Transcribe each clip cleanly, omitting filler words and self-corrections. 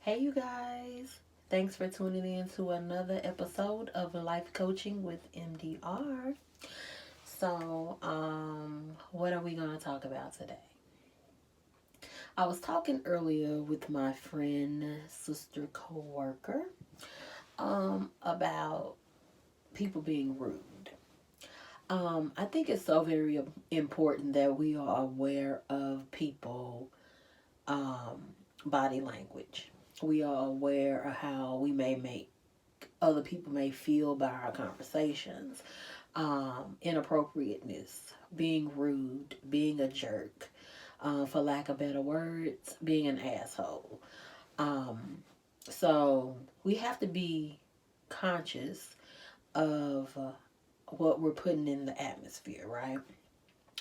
Hey, you guys. Thanks for tuning in to another episode of Life Coaching with MDR. What are we going to talk about today? I was talking earlier with my friend, sister, co-worker, about people being rude. I think it's so very important that we are aware of people um, body language. We are aware of how we may make other people may feel by our conversations, inappropriateness, being rude, being a jerk, for lack of better words, being an asshole. Um, so we have to be conscious of what we're putting in the atmosphere, right?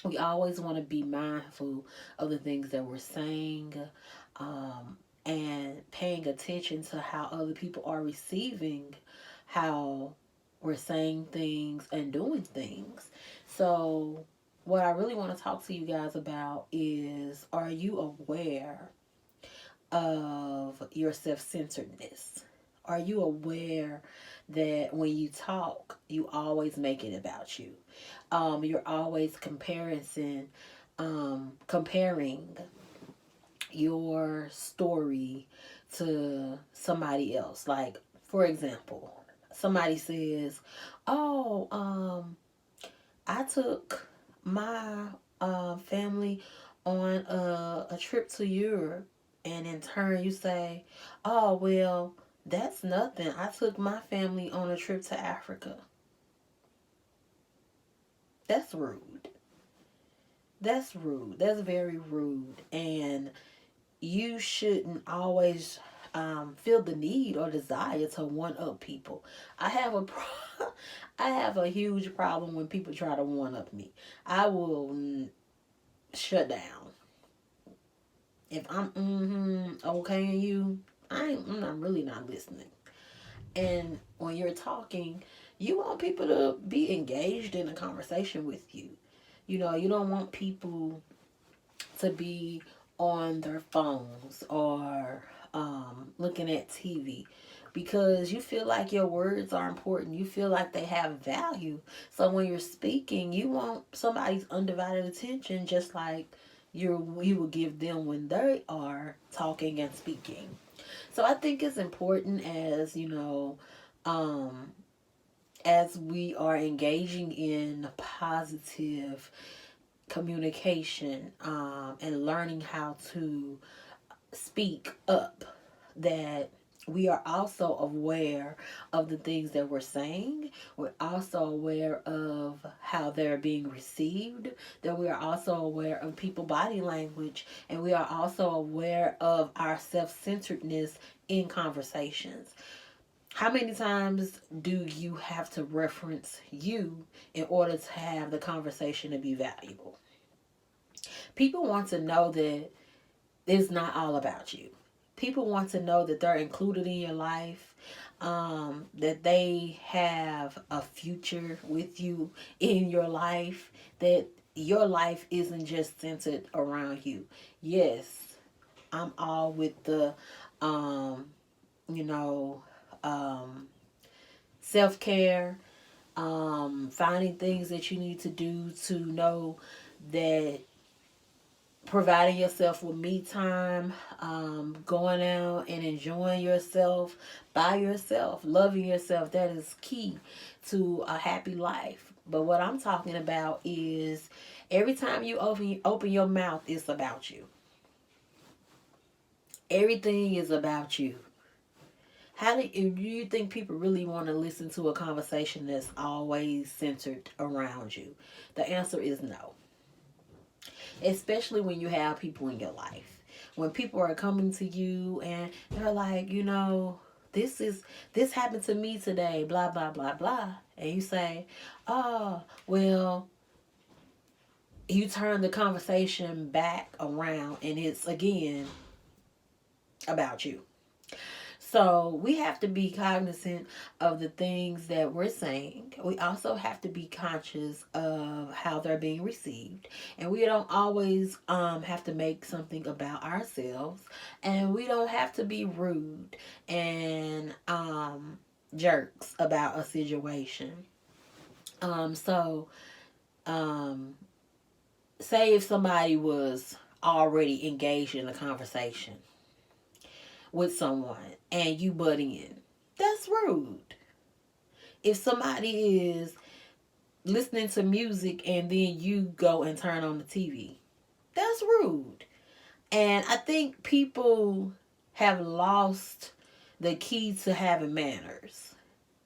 We always want to be mindful of the things that we're saying, um, and paying attention to how other people are receiving how we're saying things and doing things. So, what I really want to talk to you guys about is, are you aware of your self centeredness? Are you aware that when you talk, you always make it about you? You're always comparing your story to somebody else. Like, for example, somebody says, "Oh, I took my family on a trip to Europe," and in turn you say, "Oh, well, that's nothing. I took my family on a trip to Africa." That's rude. That's rude. That's very rude. And you shouldn't always feel the need or desire to one up people. I have a I have a huge problem when people try to one up me. I will shut down. If I'm okay and you, I'm not really not listening. And when you're talking, you want people to be engaged in a conversation with you. You know, you don't want people to be on their phones or looking at TV because you feel like your words are important. You feel like they have value. So when you're speaking, you want somebody's undivided attention just like you will give them when they are talking and speaking. So I think it's important um, as we are engaging in positive communication, and learning how to speak up, that we are also aware of the things that we're saying. We're also aware of how they're being received. That we are also aware of people body language, and we are also aware of our self-centeredness in conversations. How many times do you have to reference you in order to have the conversation to be valuable? People want to know that it's not all about you. People want to know that they're included in your life, that they have a future with you in your life, that your life isn't just centered around you. Yes, I'm all with the, um, you know, um, self care, finding things that you need to do to know that providing yourself with me time, going out and enjoying yourself by yourself, loving yourself. That is key to a happy life. But what I'm talking about is every time you open your mouth, it's about you. Everything is about you. Do you think people really want to listen to a conversation that's always centered around you? The answer is no, especially when you have people in your life. When people are coming to you and they're like, this happened to me today, blah blah blah blah, and you say, "Oh, well," you turn the conversation back around and it's again about you. So we have to be cognizant of the things that we're saying. We also have to be conscious of how they're being received. And we don't always have to make something about ourselves. And we don't have to be rude and jerks about a situation. So um, say if somebody was already engaged in a conversation with someone and you butt in, that's rude. If somebody is listening to music and then you go and turn on the TV, that's rude. And I think people have lost the key to having manners.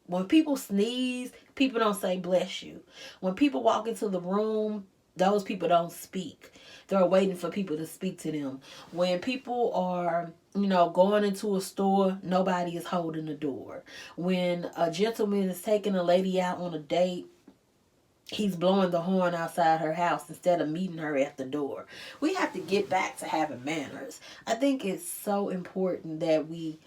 When people sneeze, people don't say bless you. When people walk into the room, those people don't speak. They're waiting for people to speak to them. When people are, going into a store, nobody is holding the door. When a gentleman is taking a lady out on a date, he's blowing the horn outside her house instead of meeting her at the door. We have to get back to having manners. I think it's so important that we,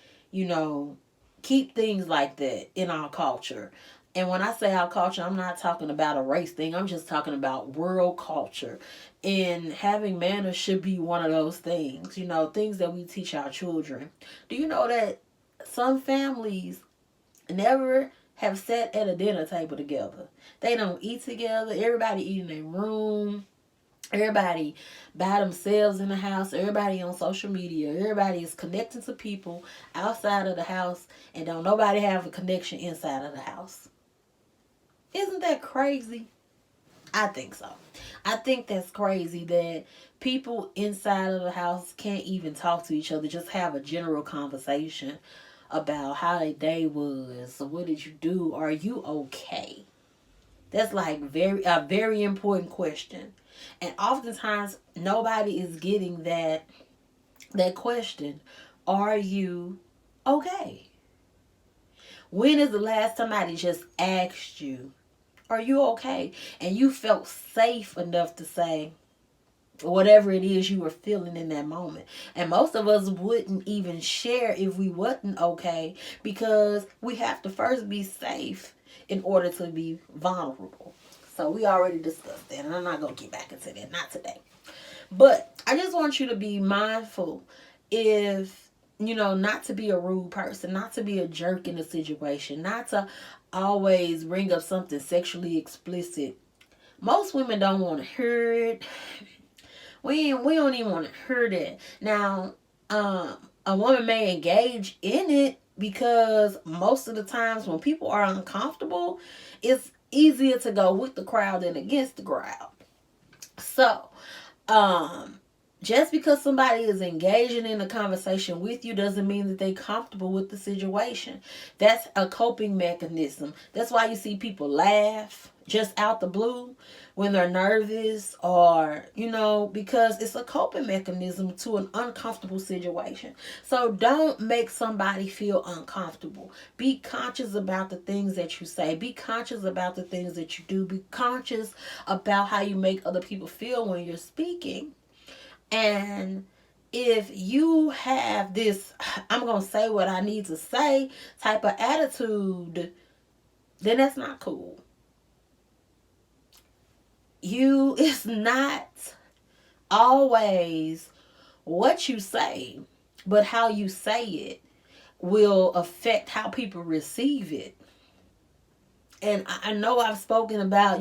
keep things like that in our culture. And when I say our culture, I'm not talking about a race thing. I'm just talking about world culture. And having manners should be one of those things, things that we teach our children. Do you know that some families never have sat at a dinner table together? They don't eat together. Everybody eat in their room. Everybody by themselves in the house. Everybody on social media. Everybody is connecting to people outside of the house, and don't nobody have a connection inside of the house. Isn't that crazy? I think so. I think that's crazy that people inside of the house can't even talk to each other, just have a general conversation about how their day was. So what did you do? Are you okay? That's like a very important question. And oftentimes nobody is getting that question. Are you okay? When is the last time somebody just asked you, are you okay? And you felt safe enough to say whatever it is you were feeling in that moment. And most of us wouldn't even share if we wasn't okay, because we have to first be safe in order to be vulnerable. So we already discussed that, and I'm not going to get back into that, not today. But I just want you to be mindful, if, not to be a rude person, not to be a jerk in a situation, not to always bring up something sexually explicit. Most women don't want to hear it. We don't even want to hear that. Now, a woman may engage in it because most of the times when people are uncomfortable, it's easier to go with the crowd than against the crowd. So, just because somebody is engaging in a conversation with you doesn't mean that they're comfortable with the situation. That's a coping mechanism. That's why you see people laugh just out the blue when they're nervous, or, because it's a coping mechanism to an uncomfortable situation. So don't make somebody feel uncomfortable. Be conscious about the things that you say. Be conscious about the things that you do. Be conscious about how you make other people feel when you're speaking. And if you have this, I'm going to say what I need to say type of attitude, then that's not cool. It's not always what you say, but how you say it will affect how people receive it. And I know I've spoken about,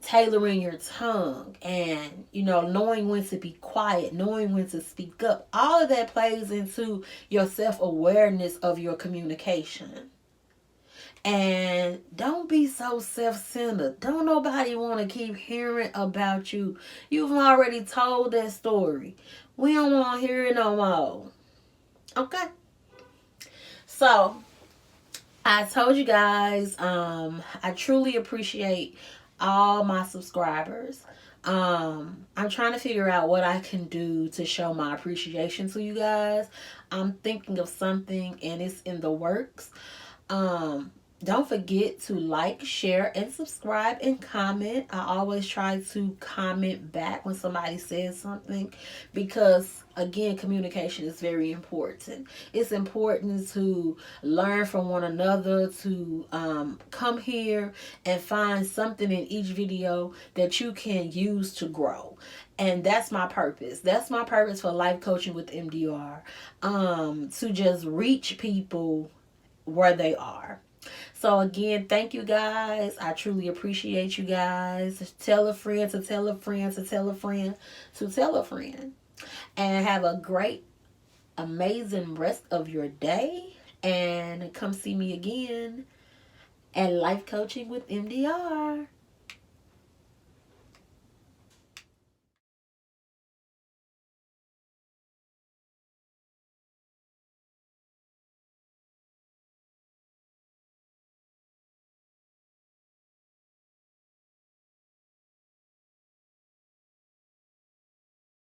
tailoring your tongue and, knowing when to be quiet, knowing when to speak up. All of that plays into your self-awareness of your communication. And don't be so self-centered. Don't nobody want to keep hearing about you. You've already told that story. We don't want to hear it no more. Okay? So, I told you guys, I truly appreciate all my subscribers. I'm trying to figure out what I can do to show my appreciation to you guys. I'm thinking of something, and it's in the works. Don't forget to like, share, and subscribe and comment. I always try to comment back when somebody says something because, again, communication is very important. It's important to learn from one another, to come here and find something in each video that you can use to grow. And that's my purpose. That's my purpose for life coaching with MDR. To just reach people where they are. So again, thank you guys. I truly appreciate you guys. Tell a friend to tell a friend to tell a friend to tell a friend. And have a great, amazing rest of your day. And come see me again at Life Coaching with MDR.